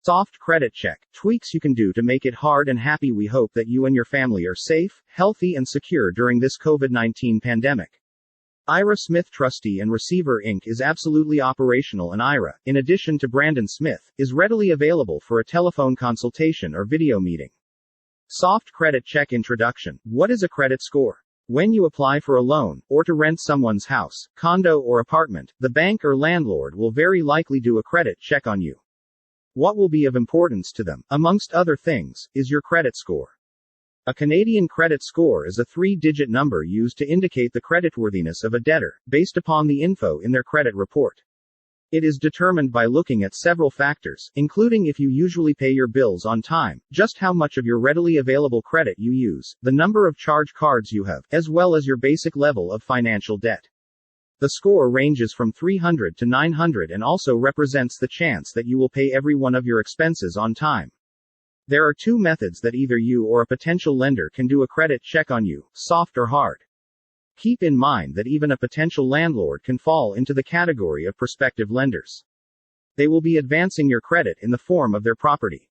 Soft credit check. Tweaks you can do to make it hard and happy. We hope that you and your family are safe, healthy, and secure during this COVID-19 pandemic. Ira Smith Trustee and Receiver Inc. is absolutely operational, and Ira, in addition to Brandon Smith, is readily available for a telephone consultation or video meeting. Soft credit check introduction. What is a credit score? When you apply for a loan, or to rent someone's house, condo, or apartment, the bank or landlord will very likely do a credit check on you. What will be of importance to them, amongst other things, is your credit score. A Canadian credit score is a 3-digit number used to indicate the creditworthiness of a debtor, based upon the info in their credit report. It is determined by looking at several factors, including if you usually pay your bills on time, just how much of your readily available credit you use, the number of charge cards you have, as well as your basic level of financial debt. The score ranges from 300 to 900 and also represents the chance that you will pay every one of your expenses on time. There are two methods that either you or a potential lender can do a credit check on you, soft or hard. Keep in mind that even a potential landlord can fall into the category of prospective lenders. They will be advancing your credit in the form of their property.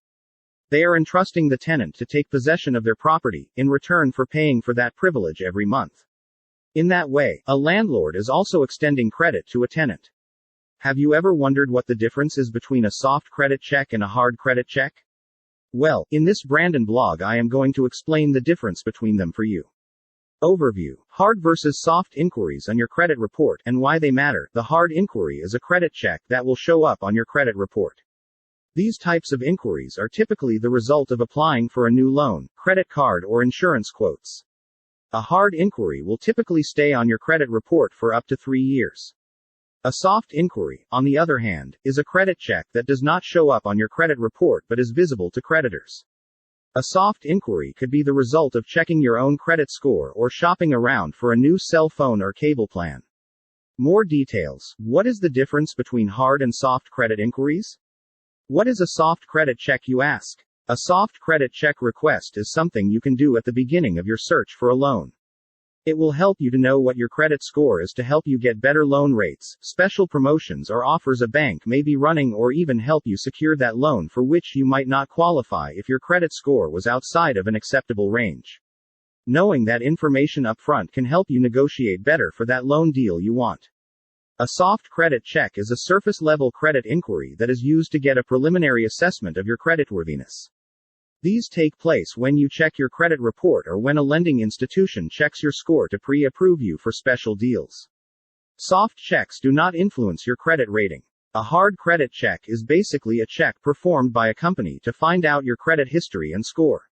They are entrusting the tenant to take possession of their property, in return for paying for that privilege every month. In that way, a landlord is also extending credit to a tenant. Have you ever wondered what the difference is between a soft credit check and a hard credit check? Well, in this Brandon blog I am going to explain the difference between them for you. Overview. Hard versus soft inquiries on your credit report, and why they matter. The hard inquiry is a credit check that will show up on your credit report. These types of inquiries are typically the result of applying for a new loan, credit card, or insurance quotes. A hard inquiry will typically stay on your credit report for up to 3 years. A soft inquiry, on the other hand, is a credit check that does not show up on your credit report but is visible to creditors. A soft inquiry could be the result of checking your own credit score or shopping around for a new cell phone or cable plan. More details. What is the difference between hard and soft credit inquiries? What is a soft credit check, you ask? A soft credit check request is something you can do at the beginning of your search for a loan. It will help you to know what your credit score is to help you get better loan rates, special promotions or offers a bank may be running, or even help you secure that loan for which you might not qualify if your credit score was outside of an acceptable range. Knowing that information up front can help you negotiate better for that loan deal you want. A soft credit check is a surface-level credit inquiry that is used to get a preliminary assessment of your creditworthiness. These take place when you check your credit report or when a lending institution checks your score to pre-approve you for special deals. Soft checks do not influence your credit rating. A hard credit check is basically a check performed by a company to find out your credit history and score.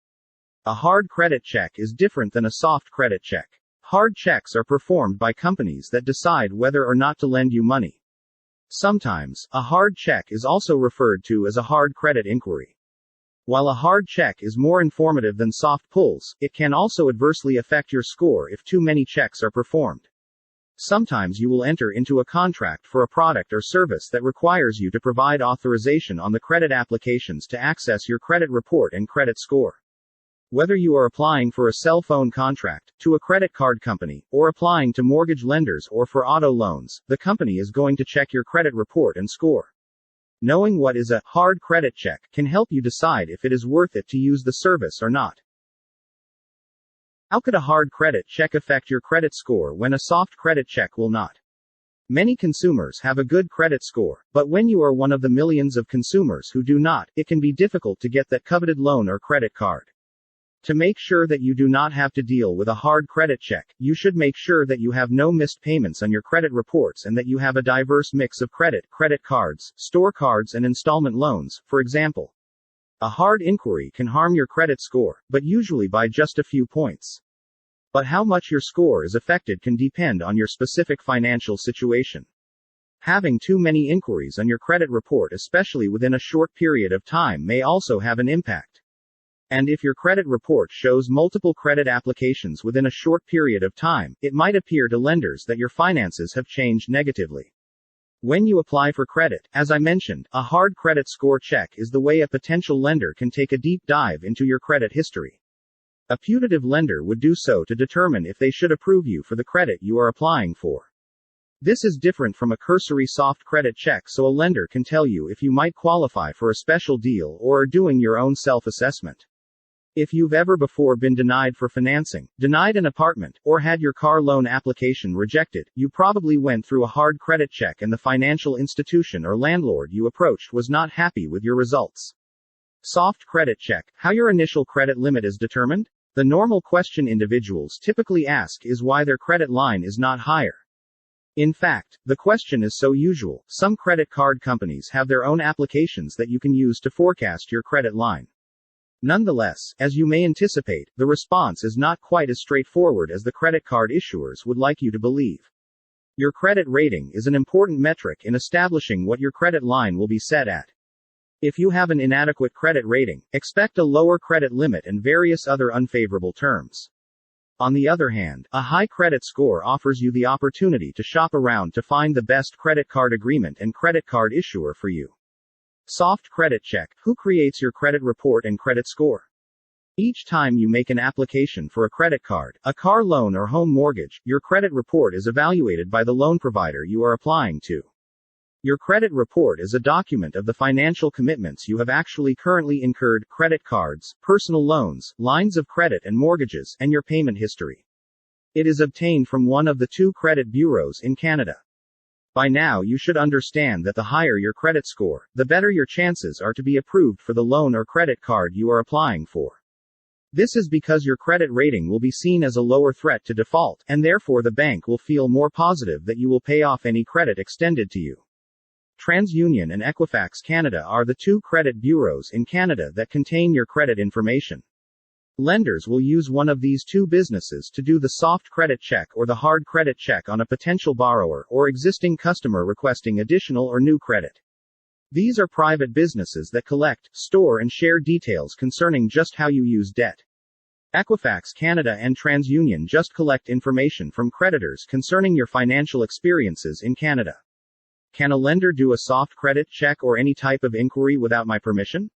A hard credit check is different than a soft credit check. Hard checks are performed by companies that decide whether or not to lend you money. Sometimes, a hard check is also referred to as a hard credit inquiry. While a hard check is more informative than soft pulls, it can also adversely affect your score if too many checks are performed. Sometimes you will enter into a contract for a product or service that requires you to provide authorization on the credit applications to access your credit report and credit score. Whether you are applying for a cell phone contract, to a credit card company, or applying to mortgage lenders or for auto loans, the company is going to check your credit report and score. Knowing what is a hard credit check can help you decide if it is worth it to use the service or not. How could a hard credit check affect your credit score when a soft credit check will not? Many consumers have a good credit score, but when you are one of the millions of consumers who do not, it can be difficult to get that coveted loan or credit card. To make sure that you do not have to deal with a hard credit check, you should make sure that you have no missed payments on your credit reports and that you have a diverse mix of credit cards, store cards, and installment loans, for example. A hard inquiry can harm your credit score, but usually by just a few points. But how much your score is affected can depend on your specific financial situation. Having too many inquiries on your credit report, especially within a short period of time, may also have an impact. And if your credit report shows multiple credit applications within a short period of time, it might appear to lenders that your finances have changed negatively. When you apply for credit, as I mentioned, a hard credit score check is the way a potential lender can take a deep dive into your credit history. A putative lender would do so to determine if they should approve you for the credit you are applying for. This is different from a cursory soft credit check, so a lender can tell you if you might qualify for a special deal or are doing your own self-assessment. If you've ever before been denied for financing, denied an apartment, or had your car loan application rejected, you probably went through a hard credit check and the financial institution or landlord you approached was not happy with your results. Soft credit check. How your initial credit limit is determined? The normal question individuals typically ask is why their credit line is not higher. In fact, the question is so usual, some credit card companies have their own applications that you can use to forecast your credit line. Nonetheless, as you may anticipate, the response is not quite as straightforward as the credit card issuers would like you to believe. Your credit rating is an important metric in establishing what your credit line will be set at. If you have an inadequate credit rating, expect a lower credit limit and various other unfavorable terms. On the other hand, a high credit score offers you the opportunity to shop around to find the best credit card agreement and credit card issuer for you. Soft credit check. Who creates your credit report and credit score? Each time you make an application for a credit card, a car loan or home mortgage, your credit report is evaluated by the loan provider you are applying to. Your credit report is a document of the financial commitments you have actually currently incurred, credit cards, personal loans, lines of credit and mortgages, and your payment history. It is obtained from one of the 2 credit bureaus in Canada. By now you should understand that the higher your credit score, the better your chances are to be approved for the loan or credit card you are applying for. This is because your credit rating will be seen as a lower threat to default, and therefore the bank will feel more positive that you will pay off any credit extended to you. Transunion and Equifax Canada are the 2 credit bureaus in Canada that contain your credit information. Lenders will use one of these 2 businesses to do the soft credit check or the hard credit check on a potential borrower or existing customer requesting additional or new credit. These are private businesses that collect, store and share details concerning just how you use debt. Equifax Canada and TransUnion just collect information from creditors concerning your financial experiences in Canada. Can a lender do a soft credit check or any type of inquiry without my permission?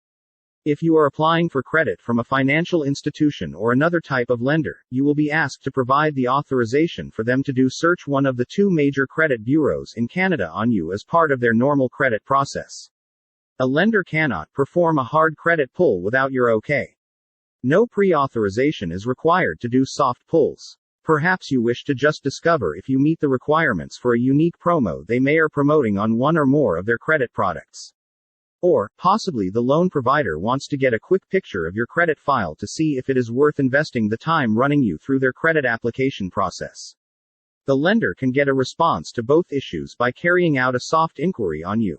If you are applying for credit from a financial institution or another type of lender, you will be asked to provide the authorization for them to do search one of the 2 major credit bureaus in Canada on you as part of their normal credit process. A lender cannot perform a hard credit pull without your okay. No pre-authorization is required to do soft pulls. Perhaps you wish to just discover if you meet the requirements for a unique promo they may are promoting on one or more of their credit products. Or, possibly the loan provider wants to get a quick picture of your credit file to see if it is worth investing the time running you through their credit application process. The lender can get a response to both issues by carrying out a soft inquiry on you.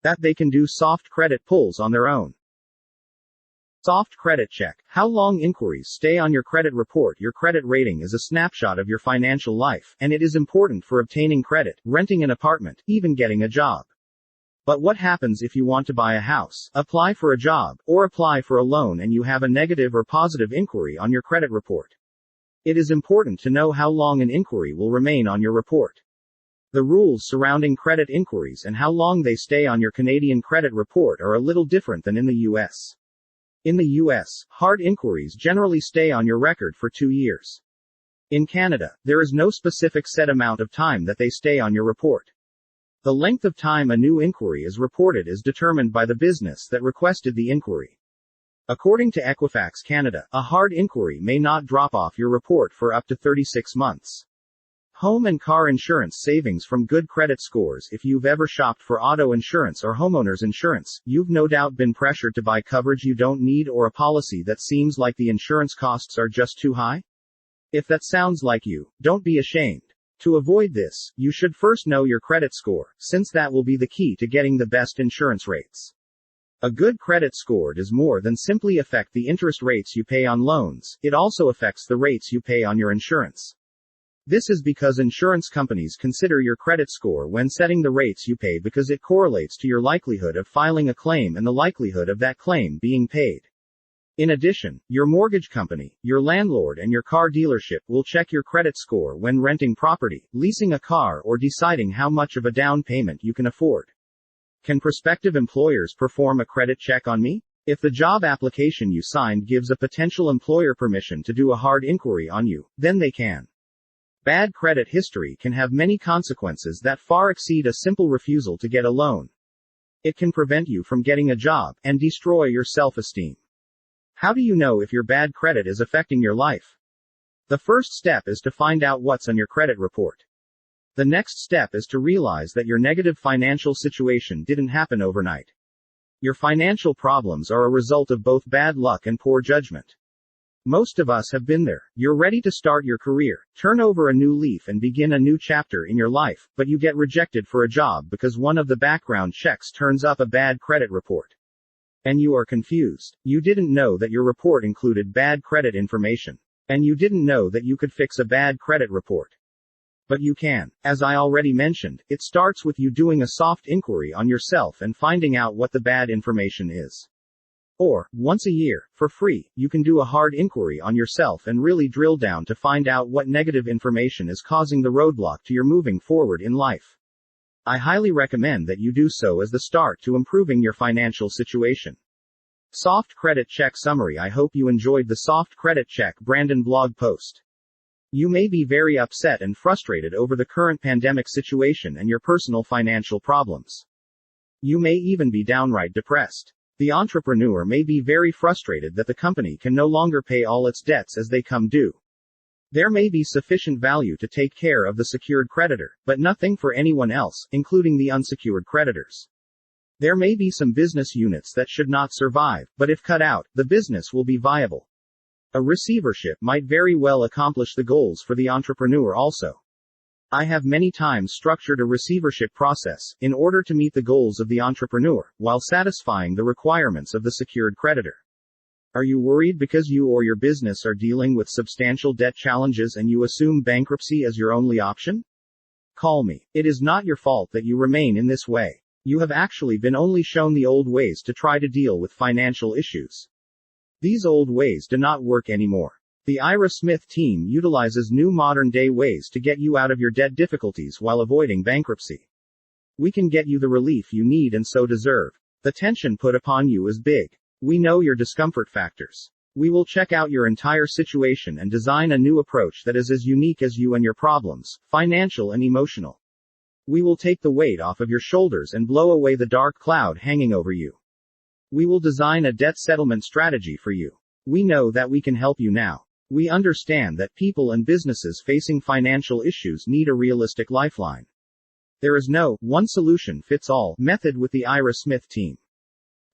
That they can do soft credit pulls on their own. Soft credit check. How long inquiries stay on your credit report? Your credit rating is a snapshot of your financial life, and it is important for obtaining credit, renting an apartment, even getting a job. But what happens if you want to buy a house, apply for a job, or apply for a loan and you have a negative or positive inquiry on your credit report? It is important to know how long an inquiry will remain on your report. The rules surrounding credit inquiries and how long they stay on your Canadian credit report are a little different than in the US. In the US, hard inquiries generally stay on your record for 2 years. In Canada, there is no specific set amount of time that they stay on your report. The length of time a new inquiry is reported is determined by the business that requested the inquiry. According to Equifax Canada, a hard inquiry may not drop off your report for up to 36 months. Home and car insurance savings from good credit scores. If you've ever shopped for auto insurance or homeowners insurance, you've no doubt been pressured to buy coverage you don't need or a policy that seems like the insurance costs are just too high. If that sounds like you, don't be ashamed. To avoid this, you should first know your credit score, since that will be the key to getting the best insurance rates. A good credit score does more than simply affect the interest rates you pay on loans, it also affects the rates you pay on your insurance. This is because insurance companies consider your credit score when setting the rates you pay because it correlates to your likelihood of filing a claim and the likelihood of that claim being paid. In addition, your mortgage company, your landlord and your car dealership will check your credit score when renting property, leasing a car or deciding how much of a down payment you can afford. Can prospective employers perform a credit check on me? If the job application you signed gives a potential employer permission to do a hard inquiry on you, then they can. Bad credit history can have many consequences that far exceed a simple refusal to get a loan. It can prevent you from getting a job, and destroy your self-esteem. How do you know if your bad credit is affecting your life? The first step is to find out what's on your credit report. The next step is to realize that your negative financial situation didn't happen overnight. Your financial problems are a result of both bad luck and poor judgment. Most of us have been there. You're ready to start your career, turn over a new leaf and begin a new chapter in your life, but you get rejected for a job because one of the background checks turns up a bad credit report. And you are confused. You didn't know that your report included bad credit information. And you didn't know that you could fix a bad credit report. But you can. As I already mentioned, it starts with you doing a soft inquiry on yourself and finding out what the bad information is. Or, once a year, for free, you can do a hard inquiry on yourself and really drill down to find out what negative information is causing the roadblock to your moving forward in life. I highly recommend that you do so as the start to improving your financial situation. Soft Credit Check Summary. I hope you enjoyed the Soft Credit Check Brandon blog post. You may be very upset and frustrated over the current pandemic situation and your personal financial problems. You may even be downright depressed. The entrepreneur may be very frustrated that the company can no longer pay all its debts as they come due. There may be sufficient value to take care of the secured creditor, but nothing for anyone else, including the unsecured creditors. There may be some business units that should not survive, but if cut out, the business will be viable. A receivership might very well accomplish the goals for the entrepreneur also. I have many times structured a receivership process, in order to meet the goals of the entrepreneur, while satisfying the requirements of the secured creditor. Are you worried because you or your business are dealing with substantial debt challenges and you assume bankruptcy as your only option? Call me. It is not your fault that you remain in this way. You have actually been only shown the old ways to try to deal with financial issues. These old ways do not work anymore. The Ira Smith team utilizes new modern-day ways to get you out of your debt difficulties while avoiding bankruptcy. We can get you the relief you need and so deserve. The tension put upon you is big. We know your discomfort factors. We will check out your entire situation and design a new approach that is as unique as you and your problems, financial and emotional. We will take the weight off of your shoulders and blow away the dark cloud hanging over you. We will design a debt settlement strategy for you. We know that we can help you now. We understand that people and businesses facing financial issues need a realistic lifeline. There is no one-solution-fits-all method with the Ira Smith team.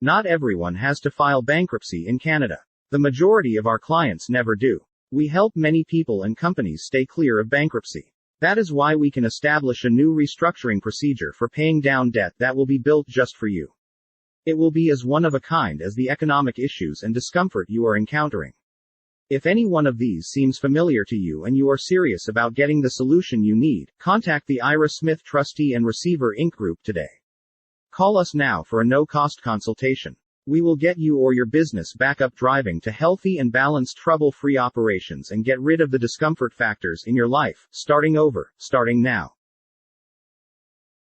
Not everyone has to file bankruptcy in Canada. The majority of our clients never do. We help many people and companies stay clear of bankruptcy. That is why we can establish a new restructuring procedure for paying down debt that will be built just for you. It will be as one of a kind as the economic issues and discomfort you are encountering. If any one of these seems familiar to you and you are serious about getting the solution you need, contact the Ira Smith Trustee and Receiver Inc. Group today. Call us now for a no-cost consultation. We will get you or your business back up driving to healthy and balanced trouble-free operations and get rid of the discomfort factors in your life, starting over, starting now.